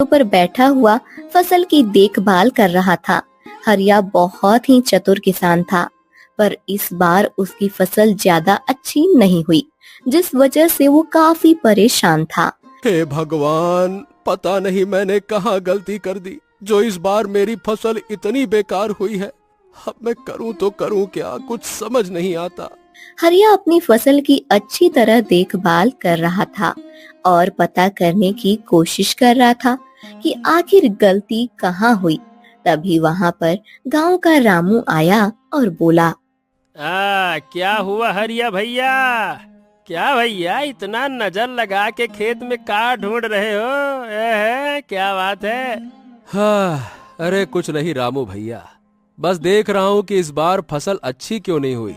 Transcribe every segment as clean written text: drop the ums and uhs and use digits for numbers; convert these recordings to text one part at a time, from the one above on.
पर बैठा हुआ फसल की देखभाल कर रहा था। हरिया बहुत ही चतुर किसान था, पर इस बार उसकी फसल ज्यादा अच्छी नहीं हुई, जिस वजह से वो काफी परेशान था। हे भगवान, पता नहीं मैंने कहाँ गलती कर दी जो इस बार मेरी फसल इतनी बेकार हुई है। अब मैं करूँ तो करूँ क्या, कुछ समझ नहीं आता। हरिया अपनी फसल की अच्छी तरह देखभाल कर रहा था और पता करने की कोशिश कर रहा था कि आखिर गलती कहाँ हुई। तभी वहाँ पर गांव का रामू आया और बोला, क्या हुआ हरिया भैया? क्या भैया इतना नजर लगा के खेत में का ढूंढ रहे हो? क्या बात है? हाँ, अरे कुछ नहीं रामू भैया, बस देख रहा हूँ कि इस बार फसल अच्छी क्यों नहीं हुई।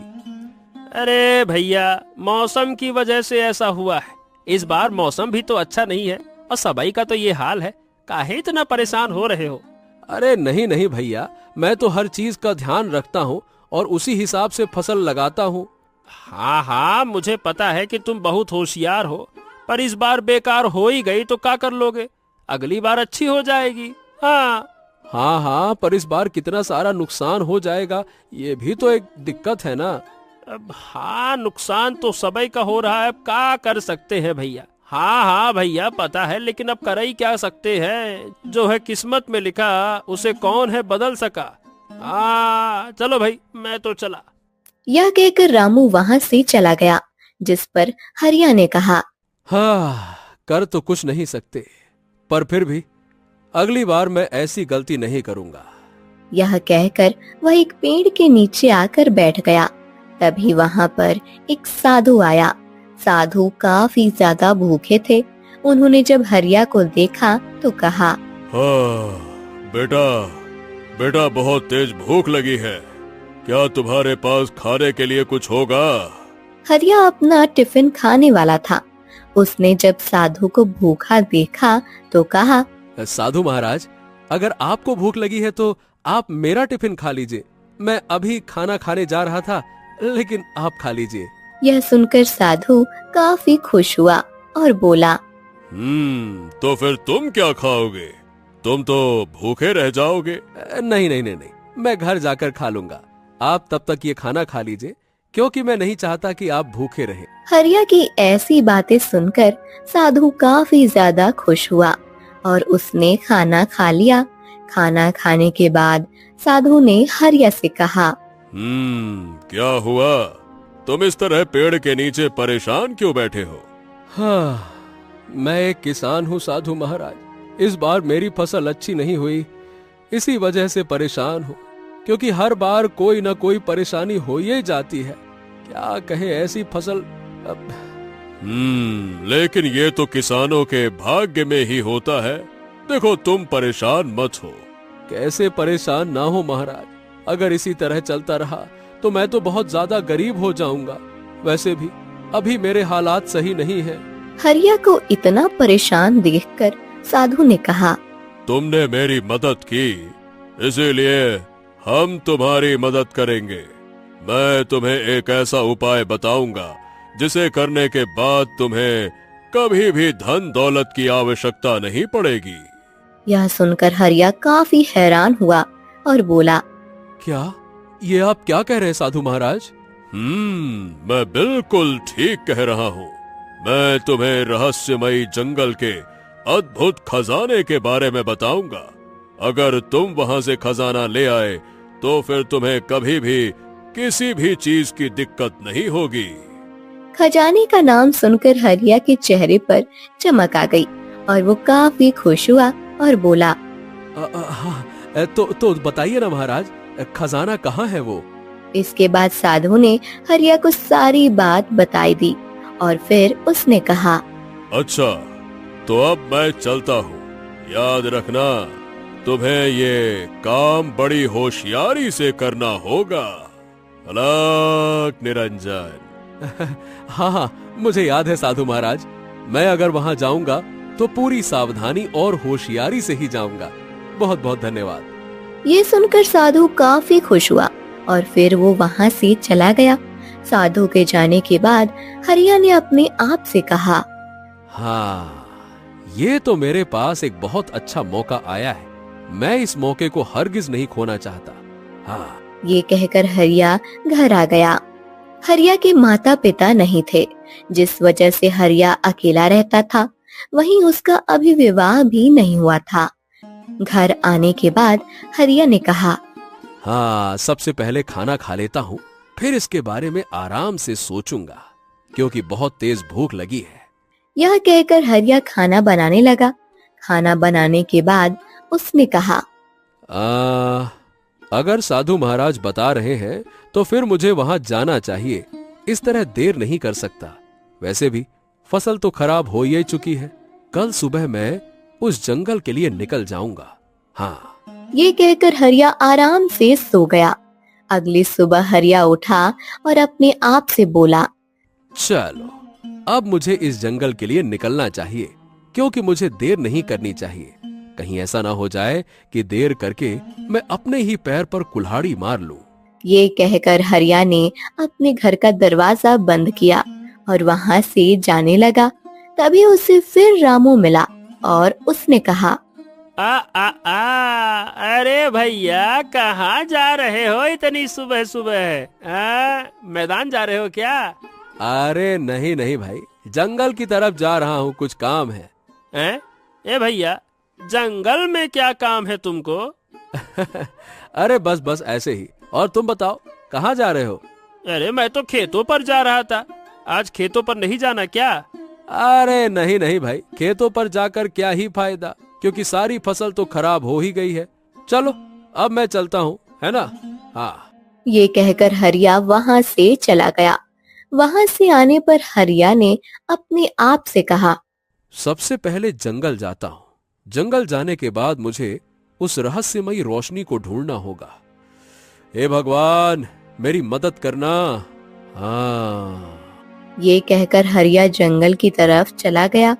अरे भैया, मौसम की वजह से ऐसा हुआ है। इस बार मौसम भी तो अच्छा नहीं है और सबाई का तो ये हाल है। काहे इतना परेशान हो रहे हो? अरे नहीं नहीं भैया, मैं तो हर चीज का ध्यान रखता हूँ और उसी हिसाब से फसल लगाता हूँ। हाँ हाँ, मुझे पता है कि तुम बहुत होशियार हो, पर इस बार बेकार हो ही गई तो क्या कर लोगे? अगली बार अच्छी हो जाएगी। हाँ हाँ हाँ, पर इस बार कितना सारा नुकसान हो जाएगा, ये भी तो एक दिक्कत है ना। अब हाँ, नुकसान तो सबई का हो रहा है, अब क्या कर सकते हैं भैया। हाँ हाँ भैया, पता है, लेकिन अब कर ही क्या सकते हैं। जो है किस्मत में लिखा उसे कौन है बदल सका। चलो भाई, मैं तो चला। यह कहकर रामू वहाँ से चला गया, जिस पर हरिया ने कहा, हाँ, कर तो कुछ नहीं सकते, पर फिर भी अगली बार मैं ऐसी गलती नहीं करूंगा। यह कहकर वह एक पेड़ के नीचे आकर बैठ गया। तभी वहाँ पर एक साधु आया। साधु काफी ज्यादा भूखे थे। उन्होंने जब हरिया को देखा तो कहा, हाँ बेटा, बेटा बहुत तेज भूख लगी है, क्या तुम्हारे पास खाने के लिए कुछ होगा? हरिया अपना टिफिन खाने वाला था। उसने जब साधु को भूखा देखा तो कहा, साधु महाराज, अगर आपको भूख लगी है तो आप मेरा टिफिन खा लीजिए। मैं अभी खाना खाने जा रहा था, लेकिन आप खा लीजिए। यह सुनकर साधु काफी खुश हुआ और बोला, तो फिर तुम क्या खाओगे? तुम तो भूखे रह जाओगे। नहीं नहीं नहीं नहीं, मैं घर जाकर खा लूंगा। आप तब तक ये खाना खा लीजिए, क्योंकि मैं नहीं चाहता कि आप भूखे रहें। हरिया की ऐसी बातें सुनकर साधु काफी ज्यादा खुश हुआ और उसने खाना खा लिया। खाना खाने के बाद साधु ने हरिया से कहा, क्या हुआ? तुम इस तरह पेड़ के नीचे परेशान क्यों बैठे हो? हाँ, मैं एक किसान हूँ साधु महाराज। इस बार मेरी फसल अच्छी नहीं हुई, इसी वजह से परेशान हूँ, क्योंकि हर बार कोई न कोई परेशानी हो ही जाती है। क्या कहे, ऐसी फसल लेकिन ये तो किसानों के भाग्य में ही होता है। देखो, तुम परेशान मत हो। कैसे परेशान ना हो महाराज, अगर इसी तरह चलता रहा तो मैं तो बहुत ज्यादा गरीब हो जाऊंगा। वैसे भी अभी मेरे हालात सही नहीं है। हरिया को इतना परेशान देखकर साधु ने कहा, तुमने मेरी मदद की, इसीलिए हम तुम्हारी मदद करेंगे। मैं तुम्हें एक ऐसा उपाय बताऊंगा जिसे करने के बाद तुम्हें कभी भी धन दौलत की आवश्यकता नहीं पड़ेगी। यह सुनकर हरिया काफी हैरान हुआ और बोला, क्या? ये आप क्या कह रहे हैं साधु महाराज? मैं बिल्कुल ठीक कह रहा हूँ। मैं तुम्हें रहस्यमयी जंगल के अद्भुत खजाने के बारे में बताऊंगा। अगर तुम वहाँ से खजाना ले आए तो फिर तुम्हें कभी भी किसी भी चीज की दिक्कत नहीं होगी। खजाने का नाम सुनकर हरिया के चेहरे पर चमक आ गई और वो काफी खुश हुआ और बोला, हाँ, तो बताइए ना महाराज, खजाना कहाँ है वो? इसके बाद साधु ने हरिया को सारी बात बताई दी और फिर उसने कहा, अच्छा, तो अब मैं चलता हूँ। याद रखना, तुम्हें ये काम बड़ी होशियारी से करना होगा। अलग निरंजन। हाँ हाँ, मुझे याद है साधु महाराज। मैं अगर वहाँ जाऊंगा तो पूरी सावधानी और होशियारी से ही जाऊंगा। बहुत बहुत धन्यवाद। ये सुनकर साधु काफी खुश हुआ और फिर वो वहाँ से चला गया। साधु के जाने के बाद हरिया ने अपने आप से कहा, हाँ, ये तो मेरे पास एक बहुत अच्छा मौका आया है। मैं इस मौके को हरगिज नहीं खोना चाहता। हाँ। ये कहकर हरिया घर आ गया। हरिया के माता पिता नहीं थे, जिस वजह से हरिया अकेला रहता था। वहीं उसका अभी विवाह भी नहीं हुआ था। घर आने के बाद हरिया ने कहा, हाँ, सबसे पहले खाना खा लेता हूँ, फिर इसके बारे में आराम से सोचूंगा, क्योंकि बहुत तेज भूख लगी है। यह कहकर हरिया खाना बनाने लगा। खाना बनाने के बाद उसने कहा, अगर साधु महाराज बता रहे हैं तो फिर मुझे वहां जाना चाहिए। इस तरह देर नहीं कर सकता। वैसे भी फसल तो खराब हो ही चुकी है। कल सुबह मैं उस जंगल के लिए निकल जाऊंगा। हाँ। ये कहकर हरिया आराम से सो गया। अगली सुबह हरिया उठा और अपने आप से बोला, चलो, अब मुझे इस जंगल के लिए निकलना चाहिए, क्योंकि मुझे देर नहीं करनी चाहिए। कहीं ऐसा ना हो जाए कि देर करके मैं अपने ही पैर पर कुल्हाड़ी मार लूं। ये कहकर हरिया ने अपने घर का दरवाजा बंद किया और वहां से जाने लगा। तभी उसे फिर रामू मिला और उसने कहा, अरे भैया, कहाँ जा रहे हो इतनी सुबह सुबह? मैदान जा रहे हो क्या? अरे नहीं नहीं भाई, जंगल की तरफ जा रहा हूँ, कुछ काम है। ए भैया, जंगल में क्या काम है तुमको? अरे बस ऐसे ही। और तुम बताओ, कहाँ जा रहे हो? अरे मैं तो खेतों पर जा रहा था। आज खेतों पर नहीं जाना क्या? अरे नहीं नहीं भाई, खेतों पर जाकर क्या ही फायदा, क्योंकि सारी फसल तो खराब हो ही गई है। चलो, अब मैं चलता हूँ, है ना? हाँ। ये कहकर हरिया वहां से चला गया। वहां से आने पर हरिया ने अपने आप से कहा, सबसे पहले जंगल जाता हूँ। जंगल जाने के बाद मुझे उस रहस्यमयी रोशनी को ढूंढना होगा। हे भगवान, मेरी मदद करना। हाँ। ये कहकर हरिया जंगल की तरफ चला गया।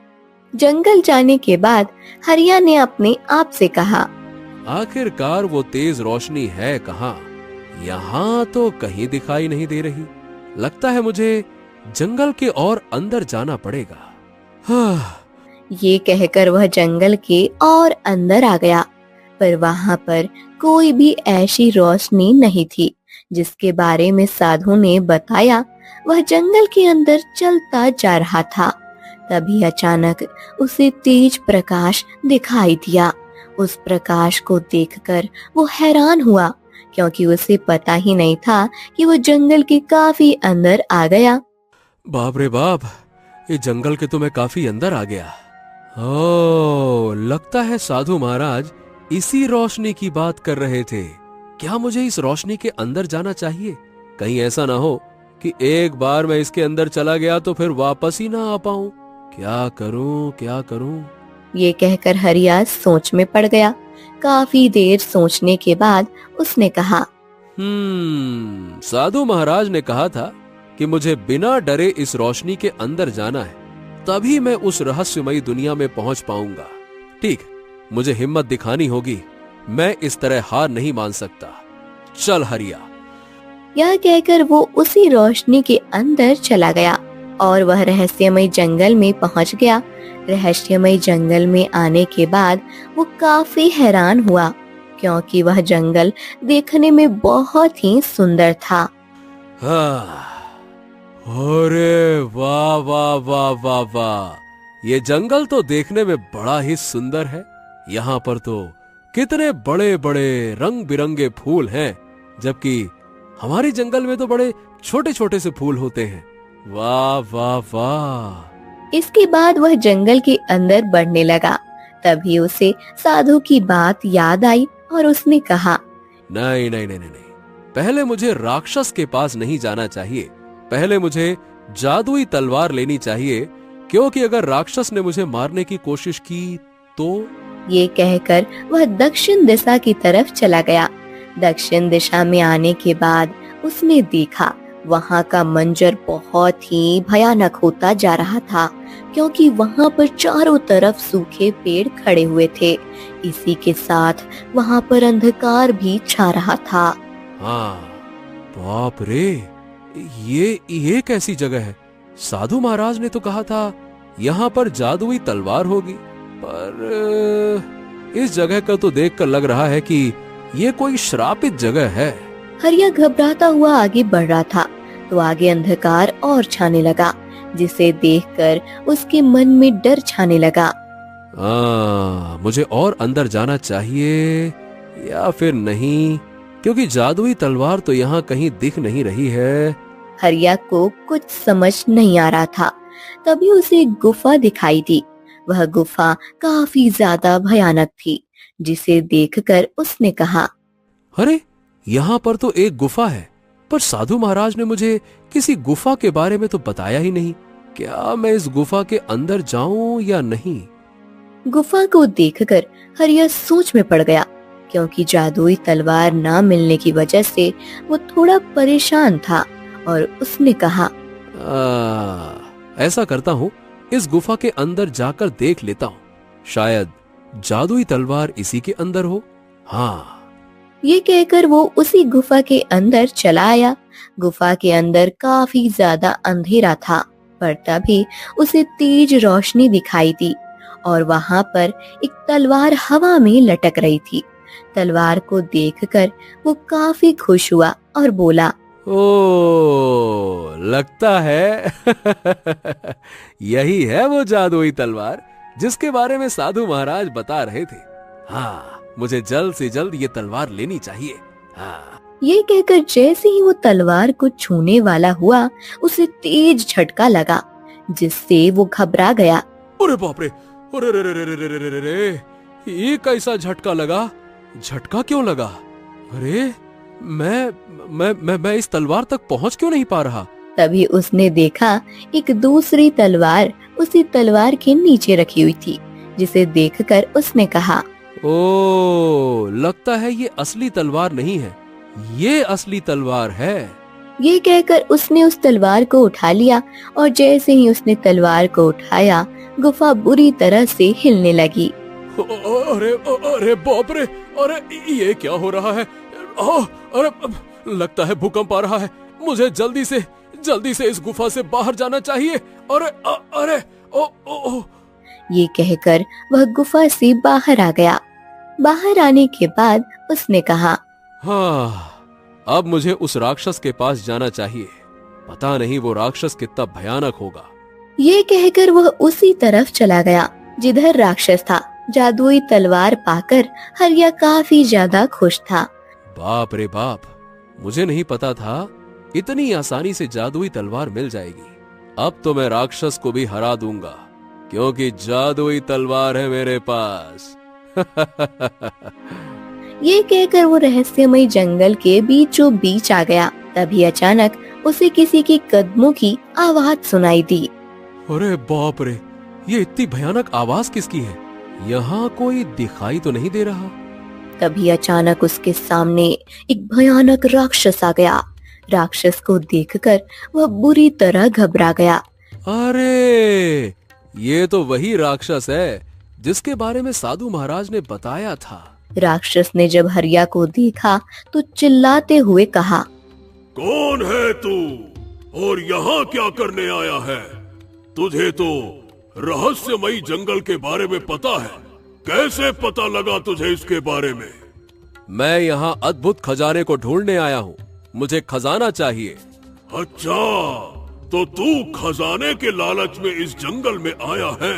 जंगल जाने के बाद हरिया ने अपने आप से कहा, आखिरकार वो तेज रोशनी है कहाँ? यहाँ तो कहीं दिखाई नहीं दे रही। लगता है मुझे जंगल के और अंदर जाना पड़ेगा। हाँ। ये कहकर वह जंगल के और अंदर आ गया, पर वहां पर कोई भी ऐसी रोशनी नहीं थी जिसके बारे में साधु ने बताया। वह जंगल के अंदर चलता जा रहा था। तभी अचानक उसे तेज प्रकाश दिखाई दिया। उस प्रकाश को देखकर वो हैरान हुआ, क्योंकि उसे पता ही नहीं था कि वो जंगल के काफी अंदर आ गया। बाप रे बाप, ये जंगल के तो मैं काफी अंदर आ गया। ओह, लगता है साधु महाराज इसी रोशनी की बात कर रहे थे। क्या मुझे इस रोशनी के अंदर जाना चाहिए? कहीं ऐसा ना हो कि एक बार मैं इसके अंदर चला गया तो फिर वापस ही ना आ पाऊं। क्या करूं? ये कहकर हरिया सोच में पड़ गया। काफी देर सोचने के बाद उसने कहा, साधु महाराज ने कहा था कि मुझे बिना डरे इस रोशनी के अंदर जाना है, तभी मैं उस रहस्यमयी दुनिया में पहुंच पाऊंगा। ठीक, मुझे हिम्मत दिखानी होगी। मैं इस तरह हार नहीं मान सकता। चल हरिया। यह कहकर वो उसी रोशनी के अंदर चला गया और वह रहस्यमय जंगल में पहुंच गया। रहस्यमय जंगल में आने के बाद वो काफी हैरान हुआ, क्योंकि वह जंगल देखने में बहुत ही सुंदर था। अरे वाह वाह वाह वाह वाह, ये जंगल तो देखने में बड़ा ही सुंदर है। यहाँ पर तो कितने बड़े बड़े रंग बिरंगे फूल हैं, जबकि हमारे जंगल में तो बड़े छोटे छोटे से फूल होते हैं। वाह वाह वाह। इसके बाद वह जंगल के अंदर बढ़ने लगा। तभी उसे साधु की बात याद आई और उसने कहा, नहीं नहीं नहीं नहीं, पहले मुझे राक्षस के पास नहीं जाना चाहिए। पहले मुझे जादुई तलवार लेनी चाहिए, क्योंकि अगर राक्षस ने मुझे मारने की कोशिश की तो। ये कहकर वह दक्षिण दिशा की तरफ चला गया। दक्षिण दिशा में आने के बाद उसने देखा वहाँ का मंजर बहुत ही भयानक होता जा रहा था, क्योंकि वहाँ पर चारों तरफ सूखे पेड़ खड़े हुए थे। इसी के साथ वहाँ पर अंधकार भी छा रहा था। हाँ, बाप रे, ये कैसी जगह है? साधु महाराज ने तो कहा था यहाँ पर जादुई तलवार होगी। पर इस जगह का तो देखकर लग रहा है कि ये कोई श्रापित जगह है। हरिया घबराता हुआ आगे बढ़ रहा था तो आगे अंधकार और छाने लगा, जिसे देखकर उसके मन में डर छाने लगा। मुझे और अंदर जाना चाहिए या फिर नहीं, क्योंकि जादुई तलवार तो यहाँ कहीं दिख नहीं रही है। हरिया को कुछ समझ नहीं आ रहा था। तभी उसे एक गुफा दिखाई दी। वह गुफा काफी ज्यादा भयानक थी, जिसे देखकर उसने कहा, अरे यहाँ पर तो एक गुफा है, पर साधु महाराज ने मुझे किसी गुफा के बारे में तो बताया ही नहीं। क्या मैं इस गुफा के अंदर जाऊं या नहीं? गुफा को देखकर हरिया सोच में पड़ गया, क्योंकि जादुई तलवार ना मिलने की वजह से वो थोड़ा परेशान था और उसने कहा, ऐसा करता हूँ, इस गुफा के अंदर जाकर देख लेता हूँ, शायद जादुई तलवार इसी के अंदर हो। हाँ। ये कहकर वो उसी गुफा के अंदर चला आया। गुफा के अंदर काफी ज्यादा अंधेरा था, पर तभी उसे तेज रोशनी दिखाई दी और वहां पर एक तलवार हवा में लटक रही थी। तलवार को देखकर वो काफी खुश हुआ और बोला, ओ, लगता है यही है वो जादुई तलवार जिसके बारे में साधु महाराज बता रहे थे। हाँ, मुझे जल्द से जल्द ये तलवार लेनी चाहिए। हाँ। ये कहकर जैसे ही वो तलवार को छूने वाला हुआ, उसे तेज झटका लगा, जिससे वो घबरा गया। अरे बाप रे, अरे रे रे रे रे रे रे, ये कैसा झटका लगा? झटका क्यों लगा? अरे मैं इस तलवार तक पहुंच क्यों नहीं पा रहा? तभी उसने देखा एक दूसरी तलवार उसी तलवार के नीचे रखी हुई थी, जिसे देखकर उसने कहा, ओ, लगता है ये असली तलवार नहीं है, ये असली तलवार है। ये कहकर उसने उस तलवार को उठा लिया और जैसे ही उसने तलवार को उठाया, गुफा बुरी तरह से हिलने लगी। अरे अरे बाप रे, अरे ये क्या हो रहा है? अरे लगता है भूकंप आ रहा है। मुझे जल्दी से इस गुफा से बाहर जाना चाहिए। अरे अरे ओ। ये कहकर वह गुफा से बाहर आ गया। बाहर आने के बाद उसने कहा, हाँ, अब मुझे उस राक्षस के पास जाना चाहिए। पता नहीं वो राक्षस कितना भयानक होगा। ये कहकर वह उसी तरफ चला गया जिधर राक्षस था। जादुई तलवार पाकर हरिया काफी ज्यादा खुश था। बाप रे बाप, मुझे नहीं पता था इतनी आसानी से जादुई तलवार मिल जाएगी। अब तो मैं राक्षस को भी हरा दूंगा, क्योंकि जादुई तलवार है मेरे पास। ये कहकर वो रहस्यमय जंगल के बीचों बीच आ गया। तभी अचानक उसे किसी के कदमों की आवाज सुनाई दी। अरे बाप रे, ये इतनी भयानक आवाज किसकी है? यहाँ कोई दिखाई तो नहीं दे रहा। तभी अचानक उसके सामने एक भयानक राक्षस आ गया। राक्षस को देखकर वह बुरी तरह घबरा गया। अरे, ये तो वही राक्षस है जिसके बारे में साधु महाराज ने बताया था। राक्षस ने जब हरिया को देखा तो चिल्लाते हुए कहा, कौन है तू और यहाँ क्या करने आया है? तुझे तो रहस्यमयी जंगल के बारे में पता है, कैसे पता लगा तुझे इसके बारे में? मैं यहाँ अद्भुत खजाने को ढूंढने आया हूँ, मुझे खजाना चाहिए। अच्छा, तो तू खजाने के लालच में इस जंगल में आया है,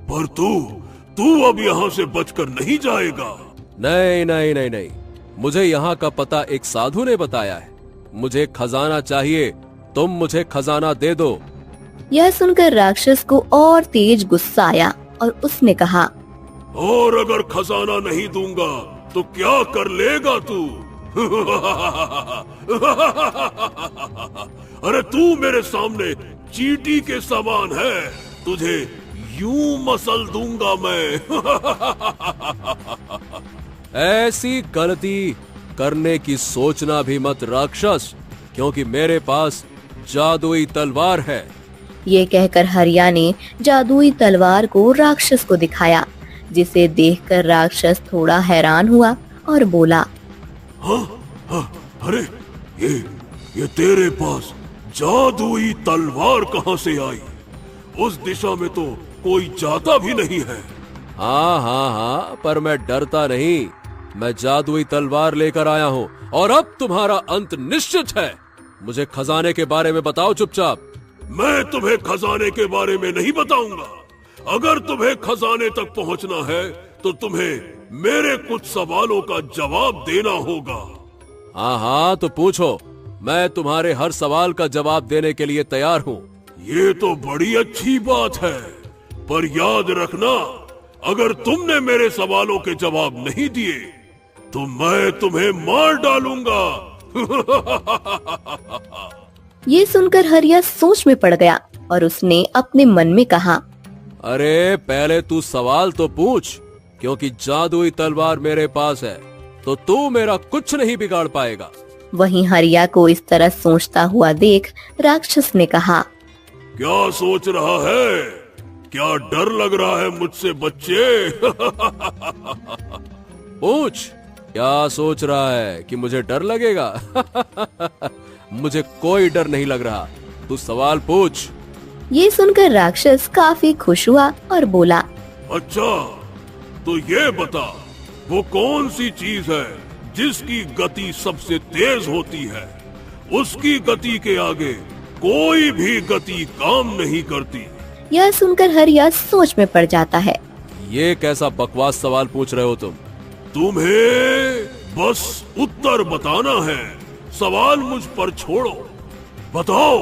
पर तू अब यहाँ से बचकर नहीं जाएगा। नहीं नहीं नहीं नहीं, मुझे यहाँ का पता एक साधु ने बताया है। मुझे खजाना चाहिए, तुम मुझे खजाना दे दो। यह सुनकर राक्षस को और तेज गुस्सा आया और उसने कहा, और अगर खजाना नहीं दूंगा तो क्या कर लेगा तू? अरे तू मेरे सामने चींटी के समान है, तुझे यूं मसल दूंगा मैं। ऐसी गलती करने की सोचना भी मत राक्षस, क्योंकि मेरे पास जादुई तलवार है। ये कहकर हरिया ने जादुई तलवार को राक्षस को दिखाया, जिसे देखकर राक्षस थोड़ा हैरान हुआ और बोला, हाँ, अरे ये तेरे पास जादुई तलवार कहाँ से आई? उस दिशा में तो कोई जाता भी नहीं है। हाँ हाँ हाँ, पर मैं डरता नहीं। मैं जादुई तलवार लेकर आया हूँ और अब तुम्हारा अंत निश्चित है। मुझे खजाने के बारे में बताओ चुपचाप। मैं तुम्हें खजाने के बारे में नहीं बताऊंगा। अगर तुम्हें खजाने तक पहुंचना है तो तुम्हें मेरे कुछ सवालों का जवाब देना होगा। हाँ हाँ, तो पूछो। मैं तुम्हारे हर सवाल का जवाब देने के लिए तैयार हूँ। ये तो बड़ी अच्छी बात है, पर याद रखना, अगर तुमने मेरे सवालों के जवाब नहीं दिए तो मैं तुम्हें मार डालूंगा। ये सुनकर हरिया सोच में पड़ गया और उसने अपने मन में कहा, अरे पहले तू सवाल तो पूछ, क्योंकि जादुई तलवार मेरे पास है तो तू मेरा कुछ नहीं बिगाड़ पाएगा। वहीं हरिया को इस तरह सोचता हुआ देख राक्षस ने कहा, क्या सोच रहा है? क्या डर लग रहा है मुझसे बच्चे? पूछ, क्या सोच रहा है कि मुझे डर लगेगा? मुझे कोई डर नहीं लग रहा, तू सवाल पूछ। ये सुनकर राक्षस काफी खुश हुआ और बोला, अच्छा, तो ये बता, वो कौन सी चीज है जिसकी गति सबसे तेज होती है? उसकी गति के आगे कोई भी गति काम नहीं करती। यह सुनकर हरिया सोच में पड़ जाता है। ये कैसा बकवास सवाल पूछ रहे हो तुम? तुम्हें बस उत्तर बताना है, सवाल मुझ पर छोड़ो। बताओ,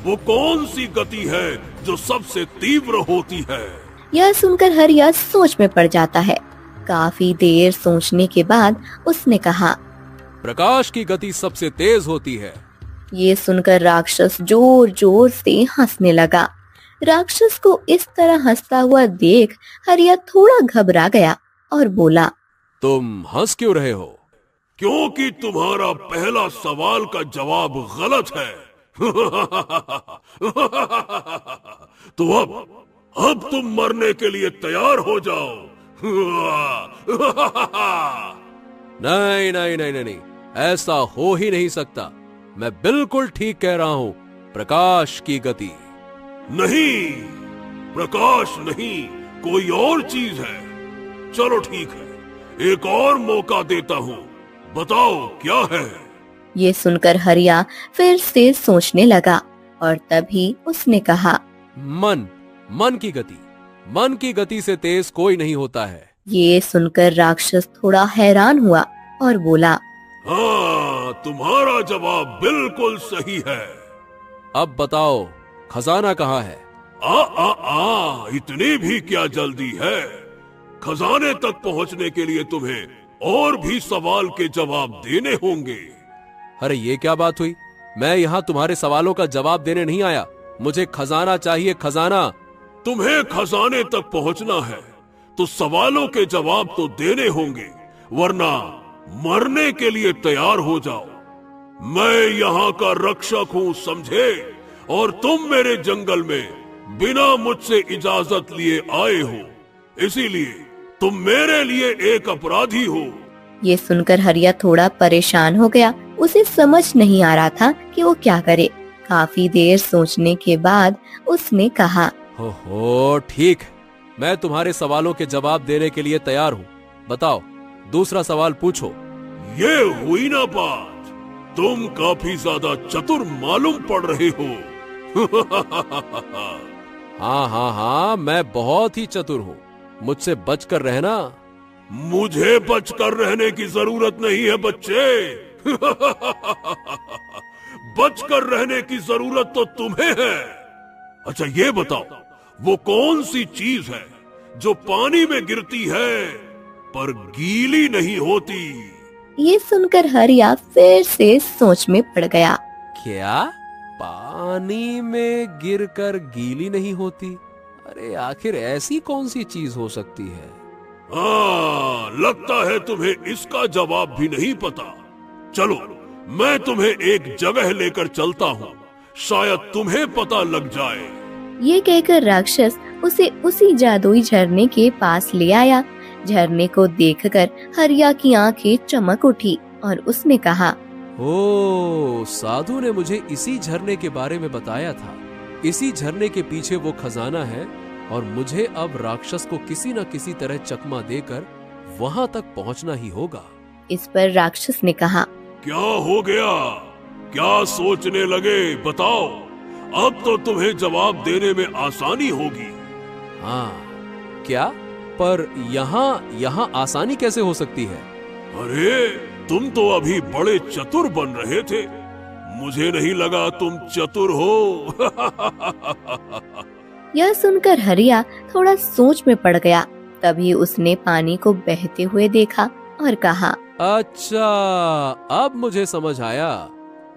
वो कौन सी गति है जो सबसे तीव्र होती है? यह सुनकर हरिया सोच में पड़ जाता है। काफी देर सोचने के बाद उसने कहा, प्रकाश की गति सबसे तेज होती है। ये सुनकर राक्षस जोर जोर से हंसने लगा। राक्षस को इस तरह हंसता हुआ देख हरिया थोड़ा घबरा गया और बोला, तुम हंस क्यों रहे हो? क्योंकि तुम्हारा पहला सवाल का जवाब गलत है। तो अब तुम मरने के लिए तैयार हो जाओ। नहीं नहीं नहीं नहीं, ऐसा हो ही नहीं सकता। मैं बिल्कुल ठीक कह रहा हूँ, प्रकाश की गति। नहीं, प्रकाश नहीं, कोई और चीज है। चलो ठीक है, एक और मौका देता हूँ, बताओ क्या है? ये सुनकर हरिया फिर से सोचने लगा और तभी उसने कहा, मन की गति। मन की गति से तेज कोई नहीं होता है। ये सुनकर राक्षस थोड़ा हैरान हुआ और बोला, हाँ, तुम्हारा जवाब बिल्कुल सही है। अब बताओ, खजाना कहाँ है? इतनी भी क्या जल्दी है? खजाने तक पहुँचने के लिए तुम्हें और भी सवाल के जवाब देने होंगे। अरे ये क्या बात हुई? मैं यहाँ तुम्हारे सवालों का जवाब देने नहीं आया। मुझे खजाना चाहिए, खजाना। तुम्हें खजाने तक पहुँचना है तो सवालों के जवाब तो देने होंगे, वरना मरने के लिए तैयार हो जाओ। मैं यहाँ का रक्षक हूँ, समझे? और तुम मेरे जंगल में बिना मुझसे इजाजत लिए आए हो, इसीलिए तुम मेरे लिए एक अपराधी हो। ये सुनकर हरिया थोड़ा परेशान हो गया। उसे समझ नहीं आ रहा था कि वो क्या करे। काफी देर सोचने के बाद उसने कहा, हो ठीक, मैं तुम्हारे सवालों के जवाब देने के लिए तैयार हूँ। बताओ, दूसरा सवाल पूछो। ये हुई ना बात, तुम काफी ज्यादा चतुर मालूम पड़ रहे हो। हाँ हाँ हाँ, मैं बहुत ही चतुर हूँ, मुझसे बचकर रहना। मुझे बचकर रहने की जरूरत नहीं है बच्चे। बचकर रहने की जरूरत तो तुम्हें है। अच्छा ये बताओ, वो कौन सी चीज है जो पानी में गिरती है पर गीली नहीं होती? ये सुनकर हरिया फिर से सोच में पड़ गया। क्या? पानी में गिरकर गीली नहीं होती? अरे आखिर ऐसी कौन सी चीज हो सकती है? हाँ, लगता है तुम्हें इसका जवाब भी नहीं पता। चलो, मैं तुम्हें एक जगह लेकर चलता हूँ, शायद तुम्हें पता लग जाए। ये कहकर राक्षस उसे उसी जादुई झरने के पास ले आया। झरने को देखकर हरिया की आंखें चमक उठी और उसने कहा, ओ, साधु ने मुझे इसी झरने के बारे में बताया था। इसी झरने के पीछे वो खजाना है और मुझे अब राक्षस को किसी न किसी तरह चकमा देकर वहां तक पहुंचना ही होगा। इस पर राक्षस ने कहा, क्या हो गया? क्या सोचने लगे? बताओ, अब तो तुम्हें जवाब देने में आसानी होगी। हाँ, क्या? पर यहाँ आसानी कैसे हो सकती है? अरे, तुम तो अभी बड़े चतुर बन रहे थे, मुझे नहीं लगा तुम चतुर हो। यह सुनकर हरिया थोड़ा सोच में पड़ गया। तभी उसने पानी को बहते हुए देखा और कहा, अच्छा, अब मुझे समझ आया।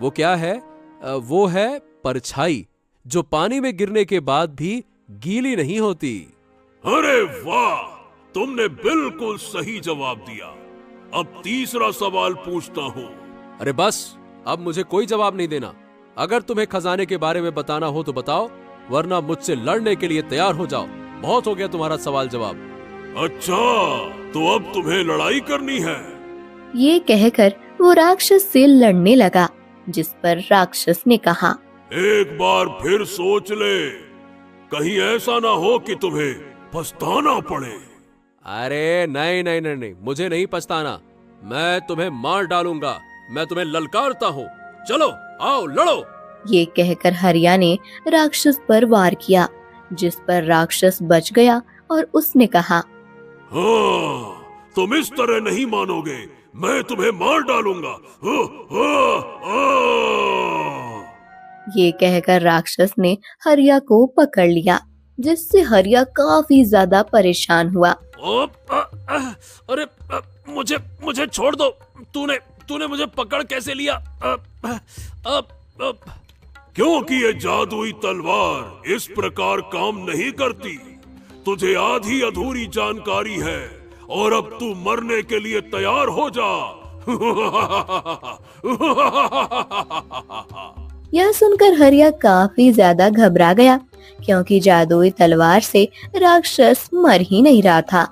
वो क्या है? वो है परछाई, जो पानी में गिरने के बाद भी गीली नहीं होती। अरे वाह, तुमने बिल्कुल सही जवाब दिया। अब तीसरा सवाल पूछता हूँ। अरे बस, अब मुझे कोई जवाब नहीं देना। अगर तुम्हें खजाने के बारे में बताना हो तो बताओ, वरना मुझसे लड़ने के लिए तैयार हो जाओ। बहुत हो गया तुम्हारा सवाल जवाब। अच्छा, तो अब तुम्हें लड़ाई करनी है? ये कहकर वो राक्षस से लड़ने लगा, जिस पर राक्षस ने कहा, एक बार फिर सोच ले, कहीं ऐसा ना हो कि तुम्हें पछताना पड़े। अरे नहीं नहीं नहीं नहीं, मुझे नहीं पछताना। मैं तुम्हें मार डालूंगा। मैं तुम्हें ललकारता हूँ। चलो, आओ लड़ो। ये कहकर हरिया ने राक्षस पर वार किया, जिस पर राक्षस बच गया और उसने कहा, हाँ, तुम इस तरह नहीं मानोगे, मैं तुम्हें मार डालूंगा। ये कहकर राक्षस ने हरिया को पकड़ लिया, जिससे हरिया काफी ज्यादा परेशान हुआ। अरे मुझे छोड़ दो। तूने मुझे पकड़ कैसे लिया? क्योंकि ये जादुई तलवार इस प्रकार काम नहीं करती। तुझे आधी अधूरी जानकारी है और अब तू मरने के लिए तैयार हो जा। यह सुनकर हरिया काफी ज्यादा घबरा गया, क्योंकि जादुई तलवार से राक्षस मर ही नहीं रहा था।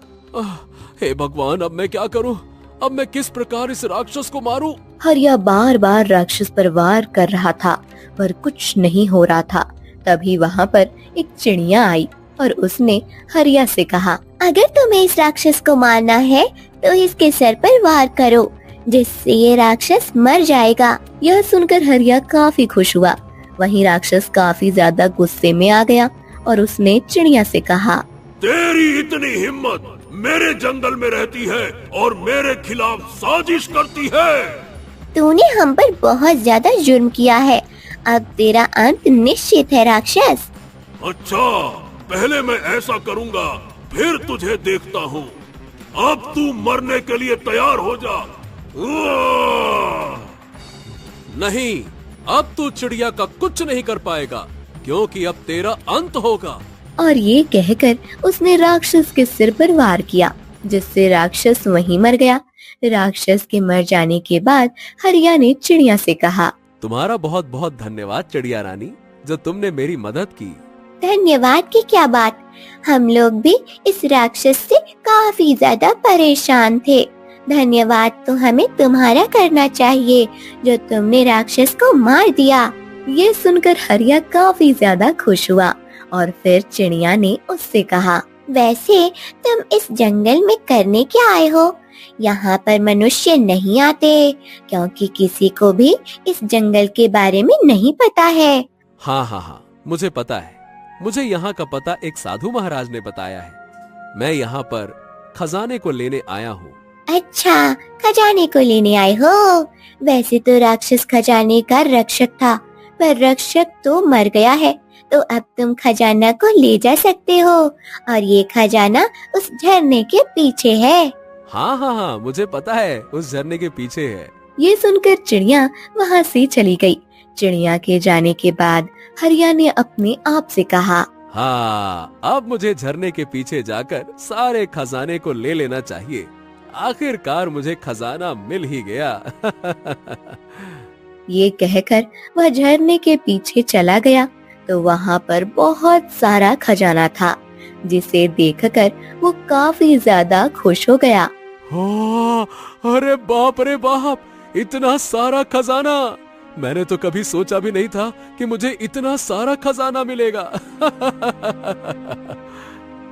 हे भगवान, अब मैं क्या करूं? अब मैं किस प्रकार इस राक्षस को मारूं? हरिया बार बार राक्षस पर वार कर रहा था, पर कुछ नहीं हो रहा था। तभी वहाँ पर एक चिड़िया आई और उसने हरिया से कहा, अगर तुम्हें इस राक्षस को मारना है तो इसके सर पर वार करो, जिससे ये राक्षस मर जाएगा। यह सुनकर हरिया काफी खुश हुआ। वहीं राक्षस काफी ज्यादा गुस्से में आ गया और उसने चिड़िया से कहा, तेरी इतनी हिम्मत, मेरे जंगल में रहती है और मेरे खिलाफ साजिश करती है। तूने हम पर बहुत ज्यादा जुर्म किया है, अब तेरा अंत निश्चित है राक्षस। अच्छा, पहले मैं ऐसा करूंगा, फिर तुझे देखता हूँ। अब तू मरने के लिए तैयार हो जा। नहीं, अब तू चिड़िया का कुछ नहीं कर पाएगा, क्योंकि अब तेरा अंत होगा। और ये कहकर उसने राक्षस के सिर पर वार किया, जिससे राक्षस वहीं मर गया। राक्षस के मर जाने के बाद हरिया ने चिड़िया से कहा, तुम्हारा बहुत बहुत धन्यवाद चिड़िया रानी, जो तुमने मेरी मदद की। धन्यवाद की क्या बात, हम लोग भी इस राक्षस से काफी ज्यादा परेशान थे। धन्यवाद तो हमें तुम्हारा करना चाहिए, जो तुमने राक्षस को मार दिया। ये सुनकर हरिया काफी ज्यादा खुश हुआ और फिर चिड़िया ने उससे कहा, वैसे तुम इस जंगल में करने क्या आए हो? यहाँ पर मनुष्य नहीं आते, क्योंकि किसी को भी इस जंगल के बारे में नहीं पता है। हाँ हाँ हाँ, मुझे पता है। मुझे यहाँ का पता एक साधु महाराज ने बताया है। मैं यहाँ पर खजाने को लेने आया हूँ। अच्छा, खजाने को लेने आए हो? वैसे तो राक्षस खजाने का रक्षक था, पर रक्षक तो मर गया है, तो अब तुम खजाना को ले जा सकते हो, और ये खजाना उस झरने के पीछे है। हाँ हाँ हाँ, मुझे पता है, उस झरने के पीछे है। ये सुनकर चिड़िया वहाँ से चली गई। चिड़िया के जाने के बाद हरिया ने अपने आप से कहा, हाँ, अब मुझे झरने के पीछे जाकर सारे खजाने को ले लेना चाहिए। आखिरकार मुझे खजाना मिल ही गया। ये कहकर वह झरने के पीछे चला गया, तो वहाँ पर बहुत सारा खजाना था, जिसे देखकर वो काफी ज्यादा खुश हो गया। अरे बाप रे बाप, इतना सारा खजाना! मैंने तो कभी सोचा भी नहीं था कि मुझे इतना सारा खजाना मिलेगा।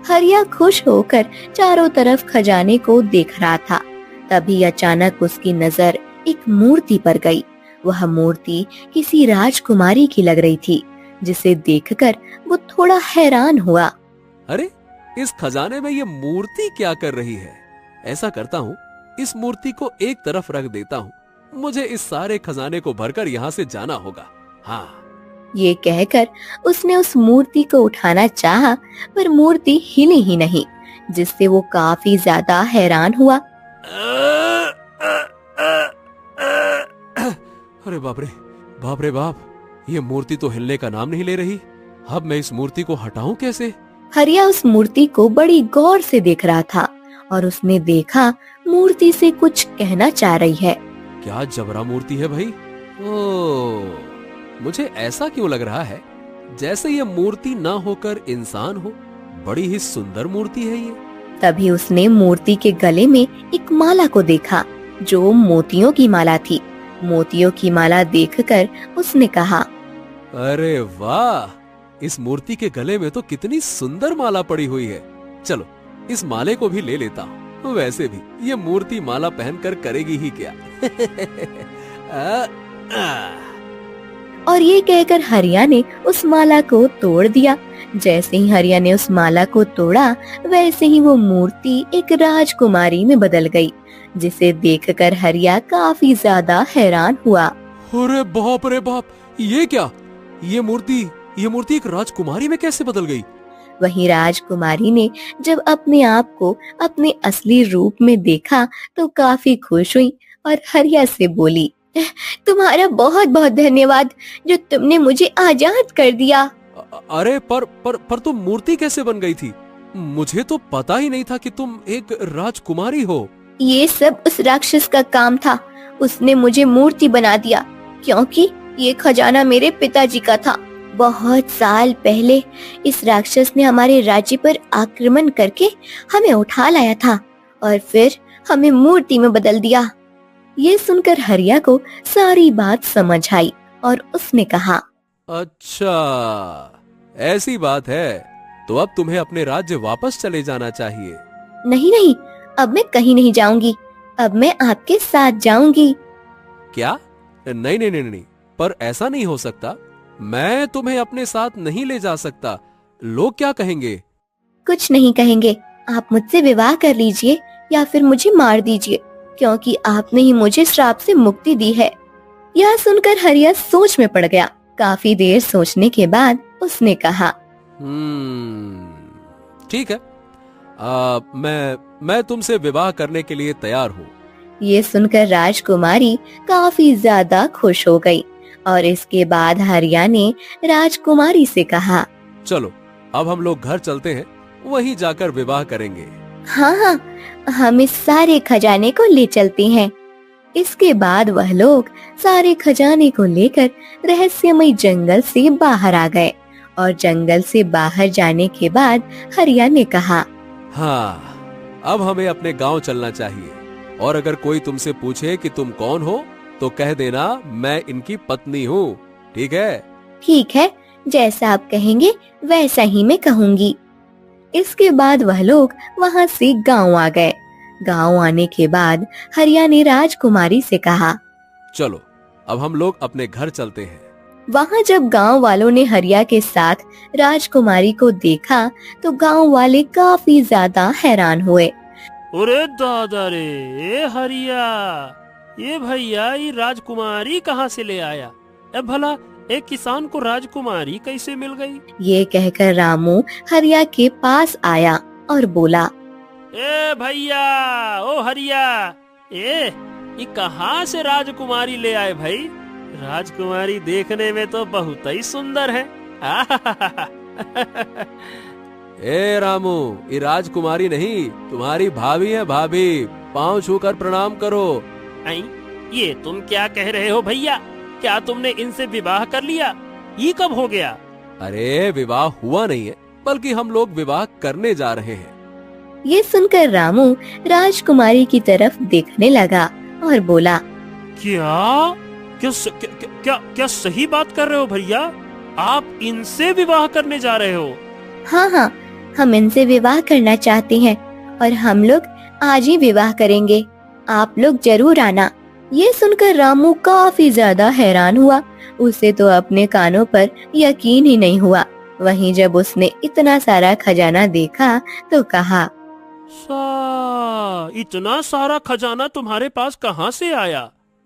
हरिया खुश होकर चारों तरफ खजाने को देख रहा था। तभी अचानक उसकी नजर एक मूर्ति पर गई। वह मूर्ति किसी राजकुमारी की लग रही थी, जिसे देखकर वो थोड़ा हैरान हुआ। अरे, इस खजाने में ये मूर्ति क्या कर रही है? ऐसा करता हूँ, इस मूर्ति को एक तरफ रख देता हूँ। मुझे इस सारे खजाने को भरकर यहाँ से जाना होगा। हाँ। ये कहकर उसने उस मूर्ति को उठाना चाहा, पर मूर्ति हिली ही नहीं, जिससे वो काफी ज्यादा हैरान हुआ। अरे बाप रे, बाप रे बाप, ये मूर्ति तो हिलने का नाम नहीं ले रही। अब मैं इस मूर्ति को हटाऊं कैसे? हरिया उस मूर्ति को बड़ी गौर से देख रहा था और उसने देखा मूर्ति से कुछ कहना चाह रही है। क्या जबरा मूर्ति है भाई? ओह, मुझे ऐसा क्यों लग रहा है जैसे ये मूर्ति ना होकर इंसान हो। बड़ी ही सुंदर मूर्ति है ये। तभी उसने मूर्ति के गले में एक माला को देखा, जो मोतियों की माला थी। मोतियों की माला देखकर उसने कहा, अरे वाह, इस मूर्ति के गले में तो कितनी सुंदर माला पड़ी हुई है। चलो, इस माले को भी ले लेता हूँ। वैसे भी ये मूर्ति माला पहनकर करेगी ही क्या। और ये कहकर हरिया ने उस माला को तोड़ दिया। जैसे ही हरिया ने उस माला को तोड़ा, वैसे ही वो मूर्ति एक राजकुमारी में बदल गई, जिसे देखकर हरिया काफी ज्यादा हैरान हुआ। अरे बाप रे बाप, ये क्या? ये मूर्ति एक राजकुमारी में कैसे बदल गई? वही राजकुमारी ने जब अपने आप को अपने असली रूप में देखा तो काफी खुश हुई और हरिया से बोली, तुम्हारा बहुत बहुत धन्यवाद, जो तुमने मुझे आजाद कर दिया। अरे पर तुम मूर्ति कैसे बन गई थी? मुझे तो पता ही नहीं था कि तुम एक राजकुमारी हो। ये सब उस राक्षस का काम था। उसने मुझे मूर्ति बना दिया, क्योंकि ये खजाना मेरे पिताजी का था। बहुत साल पहले इस राक्षस ने हमारे राज्य पर आक्रमण करके हमें उठा लाया था और फिर हमें मूर्ति में बदल दिया। ये सुनकर हरिया को सारी बात समझ आई और उसने कहा, अच्छा, ऐसी बात है, तो अब तुम्हें अपने राज्य वापस चले जाना चाहिए। नहीं नहीं, अब मैं कहीं नहीं जाऊंगी। अब मैं आपके साथ जाऊंगी। क्या? नहीं नहीं नहीं नहीं, पर ऐसा नहीं हो सकता। मैं तुम्हें अपने साथ नहीं ले जा सकता। लोग क्या कहेंगे? कुछ नहीं कहेंगे। आप मुझसे विवाह कर लीजिए या फिर मुझे मार दीजिए, क्योंकि आपने ही मुझे श्राप से मुक्ति दी है। यह सुनकर हरिया सोच में पड़ गया। काफी देर सोचने के बाद उसने कहा, ठीक है, मैं तुमसे विवाह करने के लिए तैयार हूँ। ये सुनकर राजकुमारी काफी ज्यादा खुश हो गई और इसके बाद हरिया ने राजकुमारी से कहा, चलो, अब हम लोग घर चलते हैं, वहीं जाकर विवाह करेंगे। हाँ हाँ, हम इस सारे खजाने को ले चलते हैं। इसके बाद वह लोग सारे खजाने को लेकर रहस्यमय जंगल से बाहर आ गए और जंगल से बाहर जाने के बाद हरिया ने कहा, हाँ, अब हमें अपने गांव चलना चाहिए और अगर कोई तुमसे पूछे कि तुम कौन हो तो कह देना मैं इनकी पत्नी हूँ। ठीक है? ठीक है, जैसा आप कहेंगे वैसा ही मैं कहूँगी। इसके बाद वह लोग वहाँ से गांव आ गए। गांव आने के बाद हरिया ने राजकुमारी से कहा, चलो, अब हम लोग अपने घर चलते हैं। वहाँ जब गांव वालों ने हरिया के साथ राजकुमारी को देखा तो गांव वाले काफी ज्यादा हैरान हुए। अरे दादा रे, हरिया, ये भैया ये राजकुमारी कहाँ से ले आया? अब भला एक किसान को राजकुमारी कैसे मिल गई? ये कहकर रामू हरिया के पास आया और बोला, ए भैया, ओ हरिया, ये कहाँ से राजकुमारी ले आए भाई? राजकुमारी देखने में तो बहुत ही सुंदर है। ए रामू, ये राजकुमारी नहीं, तुम्हारी भाभी है, भाभी। पाँव छूकर प्रणाम करो। ये तुम क्या कह रहे हो भैया? क्या तुमने इनसे विवाह कर लिया? ये कब हो गया? अरे विवाह हुआ नहीं है, बल्कि हम लोग विवाह करने जा रहे हैं। ये सुनकर रामू राजकुमारी की तरफ देखने लगा और बोला, क्या क्या क्या क्या, क्या सही बात कर रहे हो भैया? आप इनसे विवाह करने जा रहे हो? हाँ हाँ, हम इनसे विवाह करना चाहते हैं और हम लोग आज ही विवाह करेंगे। आप लोग जरूर आना। ये सुनकर रामू काफी ज्यादा हैरान हुआ। उसे तो अपने कानों पर यकीन ही नहीं हुआ। वहीं जब उसने इतना सारा खजाना देखा तो कहा, इतना सारा खजाना तुम्हारे पास कहाँ से आया?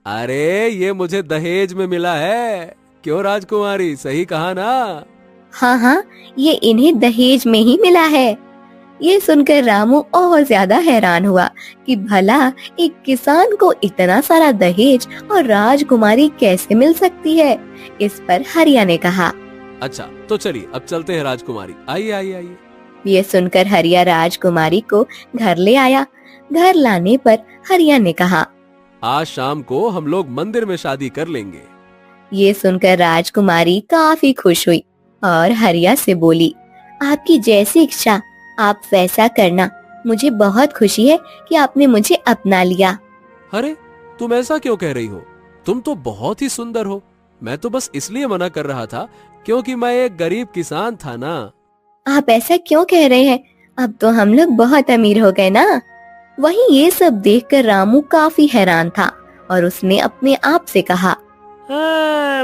अरे ये मुझे दहेज में मिला है। क्यों राजकुमारी, सही कहा ना? हाँ हाँ, ये इन्हें दहेज में ही मिला है। ये सुनकर रामू और ज्यादा हैरान हुआ कि भला एक किसान को इतना सारा दहेज और राजकुमारी कैसे मिल सकती है। इस पर हरिया ने कहा, अच्छा तो चलिए अब चलते हैं राजकुमारी, आइए आइए आइए। ये सुनकर हरिया राजकुमारी को घर ले आया। घर लाने पर हरिया ने कहा, आज शाम को हम लोग मंदिर में शादी कर लेंगे। ये सुनकर राजकुमारी काफी खुश हुई और हरिया से बोली, आपकी जैसी इच्छा, आप वैसा करना। मुझे बहुत खुशी है कि आपने मुझे अपना लिया। अरे तुम ऐसा क्यों कह रही हो? तुम तो बहुत ही सुंदर हो। मैं तो बस इसलिए मना कर रहा था क्योंकि मैं एक गरीब किसान था ना। आप ऐसा क्यों कह रहे हैं? अब तो हम लोग बहुत अमीर हो गए ना। वहीं ये सब देखकर रामू काफी हैरान था और उसने अपने आप से कहा,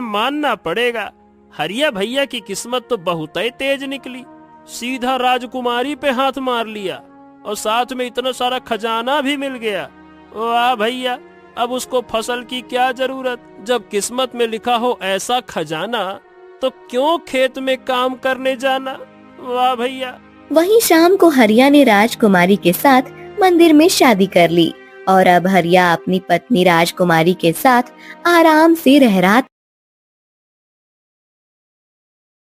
मानना पड़ेगा, हरिया भैया की किस्मत तो बहुत ही तेज निकली। सीधा राजकुमारी पे हाथ मार लिया और साथ में इतना सारा खजाना भी मिल गया। वाह भैया, अब उसको फसल की क्या जरूरत? जब किस्मत में लिखा हो ऐसा खजाना तो क्यों खेत में काम करने जाना? वाह भैया। वहीं शाम को हरिया ने राजकुमारी के साथ मंदिर में शादी कर ली और अब हरिया अपनी पत्नी राजकुमारी के साथ आराम से रह रहा